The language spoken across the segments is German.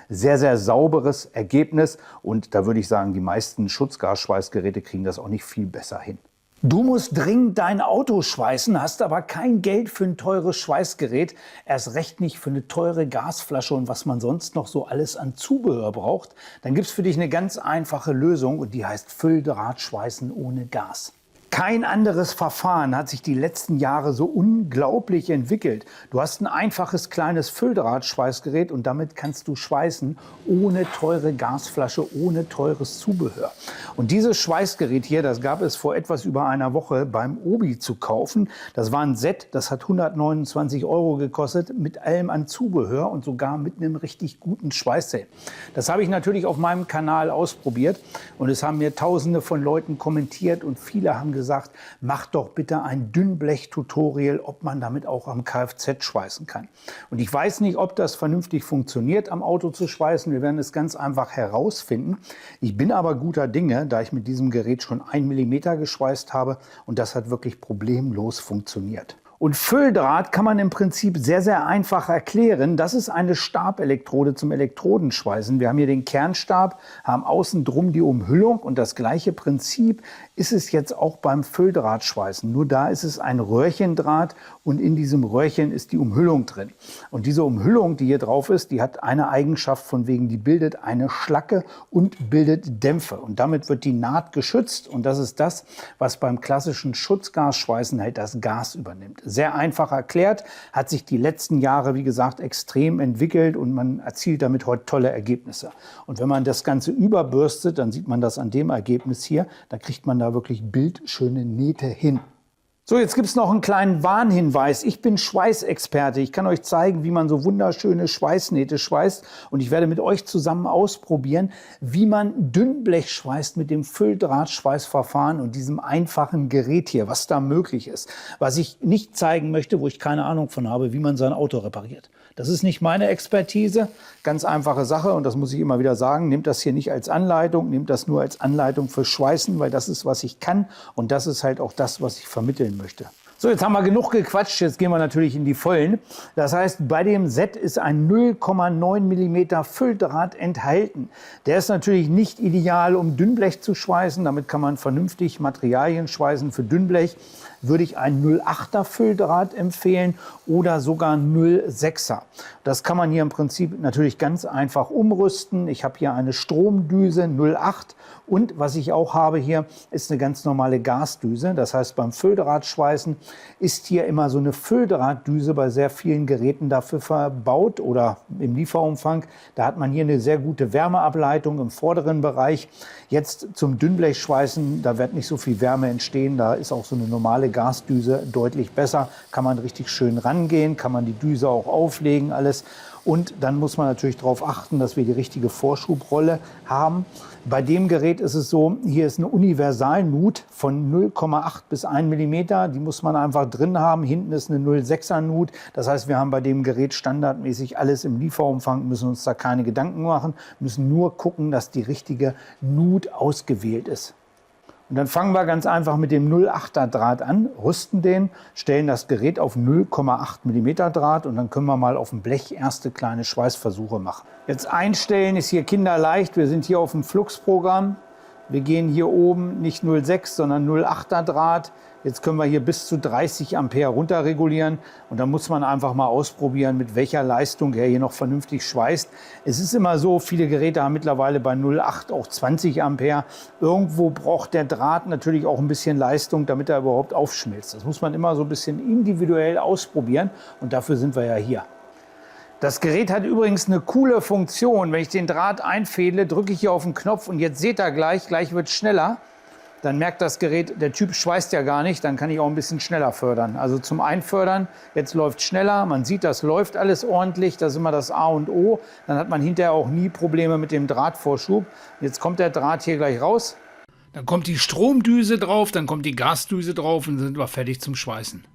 sehr, sehr sauberes Ergebnis. Und da würde ich sagen, die meisten Schutzgasschweißgeräte kriegen das auch nicht viel besser hin. Du musst dringend dein Auto schweißen, hast aber kein Geld für ein teures Schweißgerät, erst recht nicht für eine teure Gasflasche und was man sonst noch so alles an Zubehör braucht. Dann gibt es für dich eine ganz einfache Lösung und die heißt Fülldrahtschweißen ohne Gas. Kein anderes Verfahren hat sich die letzten Jahre so unglaublich entwickelt. Du hast ein einfaches kleines Fülldrahtschweißgerät und damit kannst du schweißen ohne teure Gasflasche, ohne teures Zubehör. Und dieses Schweißgerät hier, das gab es vor etwas über einer Woche beim Obi zu kaufen. Das war ein Set, das hat 129 € gekostet mit allem an Zubehör und sogar mit einem richtig guten Schweißset. Das habe ich natürlich auf meinem Kanal ausprobiert und es haben mir Tausende von Leuten kommentiert und viele haben gesagt, mach doch bitte ein Dünnblech-Tutorial, ob man damit auch am Kfz schweißen kann. Und ich weiß nicht, ob das vernünftig funktioniert, am Auto zu schweißen. Wir werden es ganz einfach herausfinden. Ich bin aber guter Dinge, da ich mit diesem Gerät schon 1 mm geschweißt habe und das hat wirklich problemlos funktioniert. Und Fülldraht kann man im Prinzip sehr, sehr einfach erklären. Das ist eine Stabelektrode zum Elektrodenschweißen. Wir haben hier den Kernstab, haben außen drum die Umhüllung und das gleiche Prinzip ist es jetzt auch beim Fülldrahtschweißen. Nur da ist es ein Röhrchendraht und in diesem Röhrchen ist die Umhüllung drin. Und diese Umhüllung, die hier drauf ist, die hat eine Eigenschaft von wegen, die bildet eine Schlacke und bildet Dämpfe. Und damit wird die Naht geschützt und das ist das, was beim klassischen Schutzgasschweißen halt das Gas übernimmt. Sehr einfach erklärt, hat sich die letzten Jahre, wie gesagt, extrem entwickelt und man erzielt damit heute tolle Ergebnisse. Und wenn man das Ganze überbürstet, dann sieht man das an dem Ergebnis hier, da kriegt man da wirklich bildschöne Nähte hin. So, jetzt gibt es noch einen kleinen Warnhinweis. Ich bin Schweißexperte. Ich kann euch zeigen, wie man so wunderschöne Schweißnähte schweißt. Und ich werde mit euch zusammen ausprobieren, wie man Dünnblech schweißt mit dem Fülldrahtschweißverfahren und diesem einfachen Gerät hier, was da möglich ist. Was ich nicht zeigen möchte, wo ich keine Ahnung von habe, wie man sein Auto repariert. Das ist nicht meine Expertise. Ganz einfache Sache und das muss ich immer wieder sagen. Nehmt das hier nicht als Anleitung, nehmt das nur als Anleitung für Schweißen, weil das ist, was ich kann und das ist halt auch das, was ich vermitteln möchte. So, jetzt haben wir genug gequatscht, jetzt gehen wir natürlich in die Vollen. Das heißt, bei dem Set ist ein 0,9 mm Fülldraht enthalten. Der ist natürlich nicht ideal, um Dünnblech zu schweißen. Damit kann man vernünftig Materialien schweißen. Für Dünnblech würde ich einen 0,8er Fülldraht empfehlen oder sogar 0,6er. Das kann man hier im Prinzip natürlich ganz einfach umrüsten. Ich habe hier eine Stromdüse 0,8 und was ich auch habe hier ist eine ganz normale Gasdüse. Das heißt, beim Fülldrahtschweißen ist hier immer so eine Fülldrahtdüse bei sehr vielen Geräten dafür verbaut oder im Lieferumfang. Da hat man hier eine sehr gute Wärmeableitung im vorderen Bereich. Jetzt zum Dünnblechschweißen, da wird nicht so viel Wärme entstehen. Da ist auch so eine normale Gasdüse deutlich besser. Kann man richtig schön rangehen, kann man die Düse auch auflegen, alles. Und dann muss man natürlich darauf achten, dass wir die richtige Vorschubrolle haben. Bei dem Gerät ist es so, hier ist eine Universalnut von 0,8 bis 1 mm. Die muss man einfach drin haben. Hinten ist eine 0,6er Nut. Das heißt, wir haben bei dem Gerät standardmäßig alles im Lieferumfang, müssen uns da keine Gedanken machen, müssen nur gucken, dass die richtige Nut ausgewählt ist. Und dann fangen wir ganz einfach mit dem 0,8er Draht an, rüsten den, stellen das Gerät auf 0,8 mm Draht und dann können wir mal auf dem Blech erste kleine Schweißversuche machen. Jetzt einstellen ist hier kinderleicht, wir sind hier auf dem Flux-Programm. Wir gehen hier oben nicht 0,6, sondern 0,8er Draht. Jetzt können wir hier bis zu 30 Ampere runterregulieren und dann muss man einfach mal ausprobieren, mit welcher Leistung er hier noch vernünftig schweißt. Es ist immer so, viele Geräte haben mittlerweile bei 0,8 auch 20 Ampere. Irgendwo braucht der Draht natürlich auch ein bisschen Leistung, damit er überhaupt aufschmilzt. Das muss man immer so ein bisschen individuell ausprobieren und dafür sind wir ja hier. Das Gerät hat übrigens eine coole Funktion. Wenn ich den Draht einfädle, drücke ich hier auf den Knopf und jetzt seht ihr gleich wird es schneller. Dann merkt das Gerät, der Typ schweißt ja gar nicht, dann kann ich auch ein bisschen schneller fördern. Also zum Einfördern, jetzt läuft schneller, man sieht, das läuft alles ordentlich, das ist immer das A und O. Dann hat man hinterher auch nie Probleme mit dem Drahtvorschub. Jetzt kommt der Draht hier gleich raus. Dann kommt die Stromdüse drauf, dann kommt die Gasdüse drauf und dann sind wir fertig zum Schweißen.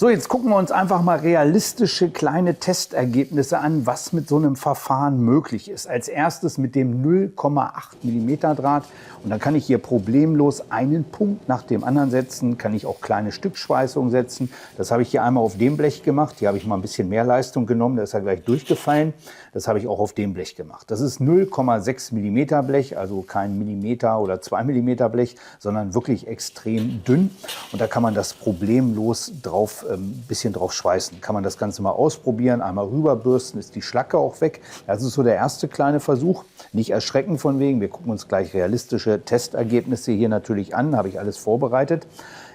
So, jetzt gucken wir uns einfach mal realistische kleine Testergebnisse an, was mit so einem Verfahren möglich ist. Als erstes mit dem 0,8 mm Draht. Und dann kann ich hier problemlos einen Punkt nach dem anderen setzen, kann ich auch kleine Stückschweißungen setzen. Das habe ich hier einmal auf dem Blech gemacht. Hier habe ich mal ein bisschen mehr Leistung genommen, da ist er gleich durchgefallen. Das habe ich auch auf dem Blech gemacht. Das ist 0,6 mm Blech, also kein Millimeter oder 2 mm Blech, sondern wirklich extrem dünn. Und da kann man das problemlos drauf ein bisschen drauf schweißen. Kann man das Ganze mal ausprobieren, einmal rüberbürsten, ist die Schlacke auch weg. Das ist so der erste kleine Versuch. Nicht erschrecken von wegen, wir gucken uns gleich realistische Testergebnisse hier natürlich an, habe ich alles vorbereitet.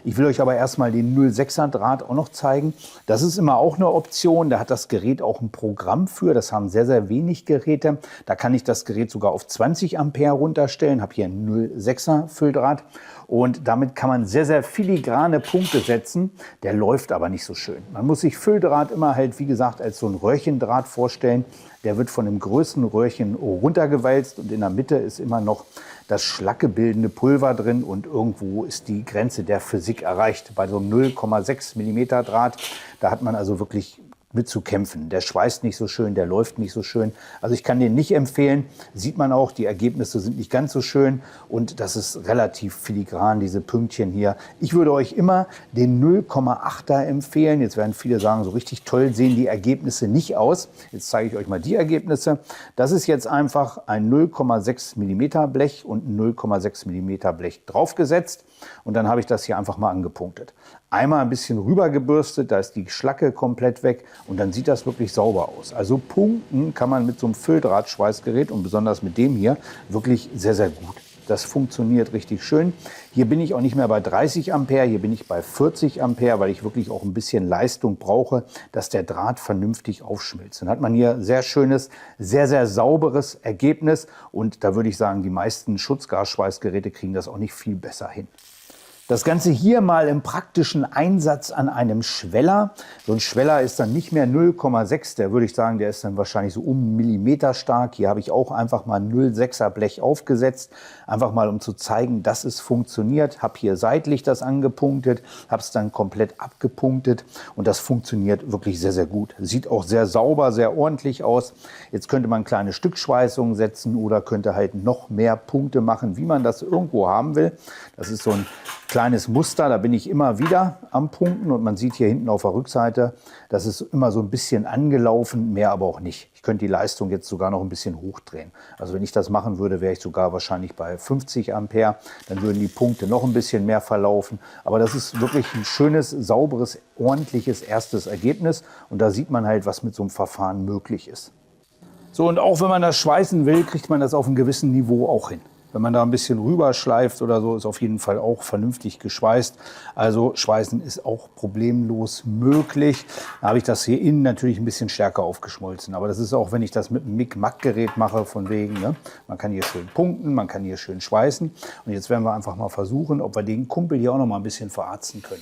Ich will euch aber erstmal den 0,6er Draht auch noch zeigen. Das ist immer auch eine Option. Da hat das Gerät auch ein Programm für. Das haben sehr, sehr wenig Geräte. Da kann ich das Gerät sogar auf 20 Ampere runterstellen. Habe hier einen 0,6er Fülldraht. Und damit kann man sehr, sehr filigrane Punkte setzen. Der läuft aber nicht so schön. Man muss sich Fülldraht immer halt, wie gesagt, als so ein Röhrchendraht vorstellen. Der wird von dem größten Röhrchen runtergewalzt und in der Mitte ist immer noch das schlackebildende Pulver drin und irgendwo ist die Grenze der Physik erreicht. Bei so einem 0,6 mm Draht, da hat man also wirklich mit zu kämpfen. Der schweißt nicht so schön, der läuft nicht so schön. Also ich kann den nicht empfehlen. Sieht man auch, die Ergebnisse sind nicht ganz so schön und das ist relativ filigran, diese Pünktchen hier. Ich würde euch immer den 0,8er empfehlen. Jetzt werden viele sagen, so richtig toll sehen die Ergebnisse nicht aus. Jetzt zeige ich euch mal die Ergebnisse. Das ist jetzt einfach ein 0,6 mm Blech und ein 0,6 mm Blech draufgesetzt und dann habe ich das hier einfach mal angepunktet. Einmal ein bisschen rüber gebürstet, da ist die Schlacke komplett weg und dann sieht das wirklich sauber aus. Also punkten kann man mit so einem Fülldrahtschweißgerät und besonders mit dem hier wirklich sehr, sehr gut. Das funktioniert richtig schön. Hier bin ich auch nicht mehr bei 30 Ampere, hier bin ich bei 40 Ampere, weil ich wirklich auch ein bisschen Leistung brauche, dass der Draht vernünftig aufschmilzt. Dann hat man hier sehr schönes, sehr, sehr sauberes Ergebnis und da würde ich sagen, die meisten Schutzgasschweißgeräte kriegen das auch nicht viel besser hin. Das Ganze hier mal im praktischen Einsatz an einem Schweller. So ein Schweller ist dann nicht mehr 0,6, der würde ich sagen, der ist dann wahrscheinlich so um Millimeter stark. Hier habe ich auch einfach mal 0,6er Blech aufgesetzt, einfach mal um zu zeigen, dass es funktioniert. Habe hier seitlich das angepunktet, habe es dann komplett abgepunktet und das funktioniert wirklich sehr, sehr gut. Sieht auch sehr sauber, sehr ordentlich aus. Jetzt könnte man kleine Stückschweißungen setzen oder könnte halt noch mehr Punkte machen, wie man das irgendwo haben will. Das ist so ein kleines Muster, da bin ich immer wieder am Punkten und man sieht hier hinten auf der Rückseite, das ist immer so ein bisschen angelaufen, mehr aber auch nicht. Ich könnte die Leistung jetzt sogar noch ein bisschen hochdrehen. Also wenn ich das machen würde, wäre ich sogar wahrscheinlich bei 50 Ampere, dann würden die Punkte noch ein bisschen mehr verlaufen. Aber das ist wirklich ein schönes, sauberes, ordentliches erstes Ergebnis und da sieht man halt, was mit so einem Verfahren möglich ist. So, und auch wenn man das schweißen will, kriegt man das auf einem gewissen Niveau auch hin. Wenn man da ein bisschen rüberschleift oder so, ist auf jeden Fall auch vernünftig geschweißt. Also Schweißen ist auch problemlos möglich. Da habe ich das hier innen natürlich ein bisschen stärker aufgeschmolzen. Aber das ist auch, wenn ich das mit einem Mic-Mac-Gerät mache, von wegen, ne? Man kann hier schön punkten, man kann hier schön schweißen. Und jetzt werden wir einfach mal versuchen, ob wir den Kumpel hier auch noch mal ein bisschen verarzen können.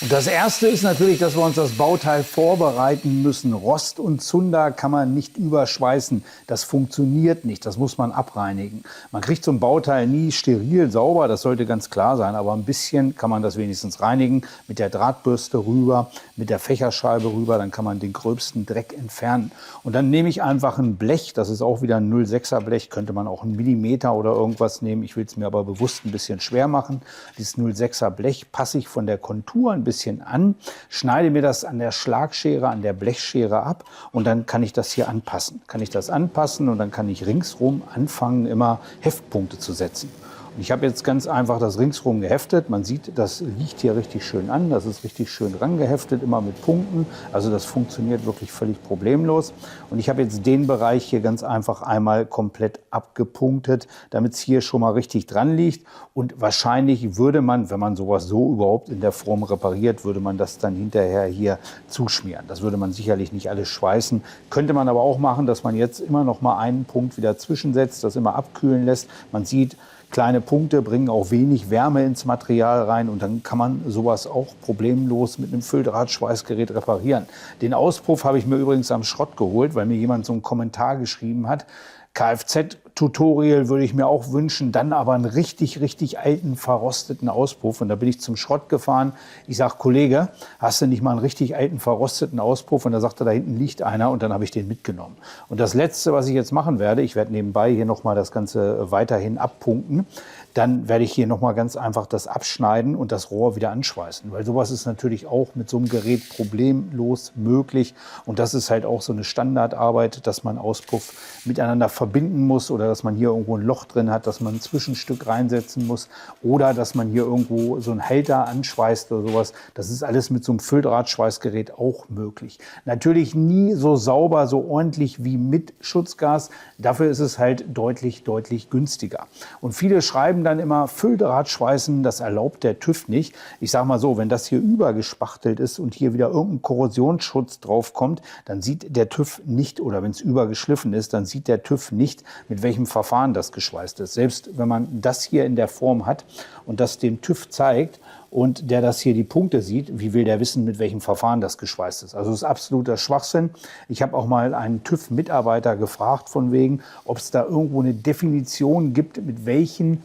Und das Erste ist natürlich, dass wir uns das Bauteil vorbereiten müssen. Rost und Zunder kann man nicht überschweißen. Das funktioniert nicht, das muss man abreinigen. Man kriegt so ein Bauteil nie steril sauber, das sollte ganz klar sein. Aber ein bisschen kann man das wenigstens reinigen. Mit der Drahtbürste rüber, mit der Fächerscheibe rüber, dann kann man den gröbsten Dreck entfernen. Und dann nehme ich einfach ein Blech, das ist auch wieder ein 0,6er Blech, könnte man auch einen Millimeter oder irgendwas nehmen. Ich will es mir aber bewusst ein bisschen schwer machen. Dieses 0,6er Blech passe ich von der Kontur ein bisschen an, schneide mir das an der Schlagschere, an der Blechschere ab und dann kann ich das hier anpassen. Kann ich das anpassen und dann kann ich ringsrum anfangen, immer Heftpunkte zu setzen. Und ich habe jetzt ganz einfach das ringsrum geheftet. Man sieht, das liegt hier richtig schön an. Das ist richtig schön rangeheftet, immer mit Punkten. Also das funktioniert wirklich völlig problemlos. Und ich habe jetzt den Bereich hier ganz einfach einmal komplett abgepunktet, damit es hier schon mal richtig dran liegt. Und wahrscheinlich würde man, wenn man sowas so überhaupt in der Form repariert, würde man das dann hinterher hier zuschmieren. Das würde man sicherlich nicht alles schweißen. Könnte man aber auch machen, dass man jetzt immer noch mal einen Punkt wieder zwischensetzt, das immer abkühlen lässt. Man sieht, kleine Punkte bringen auch wenig Wärme ins Material rein und dann kann man sowas auch problemlos mit einem Fülldrahtschweißgerät reparieren. Den Auspuff habe ich mir übrigens am Schrott geholt, weil mir jemand so einen Kommentar geschrieben hat. Kfz Tutorial würde ich mir auch wünschen, dann aber einen richtig, richtig alten, verrosteten Auspuff. Und da bin ich zum Schrott gefahren. Ich sage, Kollege, hast du nicht mal einen richtig alten, verrosteten Auspuff? Und da sagte, da hinten liegt einer, und dann habe ich den mitgenommen. Und das Letzte, was ich jetzt machen werde, ich werde nebenbei hier nochmal das Ganze weiterhin abpunkten. Dann werde ich hier nochmal ganz einfach das abschneiden und das Rohr wieder anschweißen. Weil sowas ist natürlich auch mit so einem Gerät problemlos möglich. Und das ist halt auch so eine Standardarbeit, dass man Auspuff miteinander verbinden muss oder dass man hier irgendwo ein Loch drin hat, dass man ein Zwischenstück reinsetzen muss oder dass man hier irgendwo so einen Halter anschweißt oder sowas. Das ist alles mit so einem Fülldrahtschweißgerät auch möglich. Natürlich nie so sauber, so ordentlich wie mit Schutzgas. Dafür ist es halt deutlich, deutlich günstiger. Und viele schreiben dann immer, Fülldrahtschweißen, das erlaubt der TÜV nicht. Ich sage mal so, wenn das hier übergespachtelt ist und hier wieder irgendein Korrosionsschutz drauf kommt, dann sieht der TÜV nicht, oder wenn es übergeschliffen ist, dann sieht der TÜV nicht, mit welchem Verfahren das geschweißt ist. Selbst wenn man das hier in der Form hat und das dem TÜV zeigt und der das hier die Punkte sieht, wie will der wissen, mit welchem Verfahren das geschweißt ist? Also das ist absoluter Schwachsinn. Ich habe auch mal einen TÜV-Mitarbeiter gefragt von wegen, ob es da irgendwo eine Definition gibt, mit welchen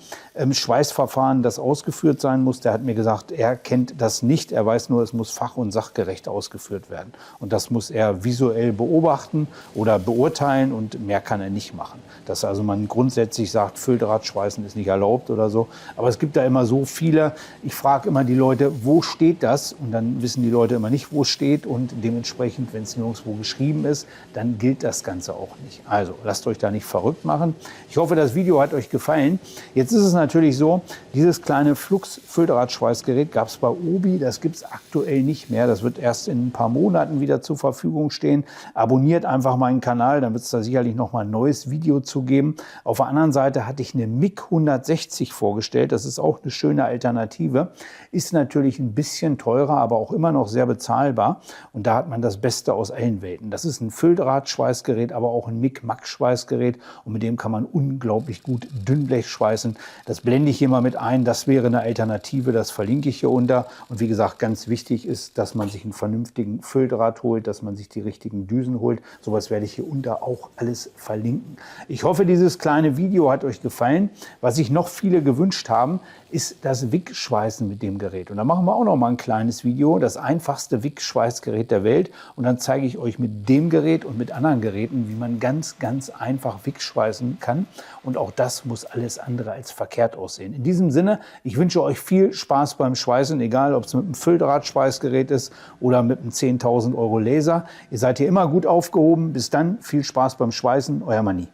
Schweißverfahren das ausgeführt sein muss. Der hat mir gesagt, er kennt das nicht. Er weiß nur, es muss fach- und sachgerecht ausgeführt werden. Und das muss er visuell beobachten oder beurteilen, und mehr kann er nicht machen. Dass also man grundsätzlich sagt, Fülldrahtschweißen ist nicht erlaubt oder so. Aber es gibt da immer so viele. Ich frage immer die Leute, wo steht das? Und dann wissen die Leute immer nicht, wo es steht. Und dementsprechend, wenn es nirgendwo geschrieben ist, dann gilt das Ganze auch nicht. Also lasst euch da nicht verrückt machen. Ich hoffe, das Video hat euch gefallen. Jetzt ist es natürlich so, dieses kleine Flux-Fülldrahtschweißgerät gab es bei Obi. Das gibt es aktuell nicht mehr. Das wird erst in ein paar Monaten wieder zur Verfügung stehen. Abonniert einfach meinen Kanal, dann wird es da sicherlich noch mal ein neues Video zu geben. Auf der anderen Seite hatte ich eine MIG 160 vorgestellt. Das ist auch eine schöne Alternative. Ist natürlich ein bisschen teurer, aber auch immer noch sehr bezahlbar. Und da hat man das Beste aus allen Welten. Das ist ein Fülldrahtschweißgerät, aber auch ein MIG-Max-Schweißgerät. Und mit dem kann man unglaublich gut Dünnblech schweißen. Das blende ich hier mal mit ein. Das wäre eine Alternative. Das verlinke ich hier unter. Und wie gesagt, ganz wichtig ist, dass man sich einen vernünftigen Fülldraht holt, dass man sich die richtigen Düsen holt. Sowas werde ich hier unter auch alles verlinken. Ich hoffe, dieses kleine Video hat euch gefallen. Was sich noch viele gewünscht haben, ist das Wickschweißen mit dem Gerät. Und da machen wir auch noch mal ein kleines Video, das einfachste Wickschweißgerät der Welt. Und dann zeige ich euch mit dem Gerät und mit anderen Geräten, wie man ganz, ganz einfach Wickschweißen kann. Und auch das muss alles andere als verkehrt aussehen. In diesem Sinne, ich wünsche euch viel Spaß beim Schweißen, egal ob es mit einem Fülldrahtschweißgerät ist oder mit einem 10.000 € Laser. Ihr seid hier immer gut aufgehoben. Bis dann, viel Spaß beim Schweißen, euer Manni.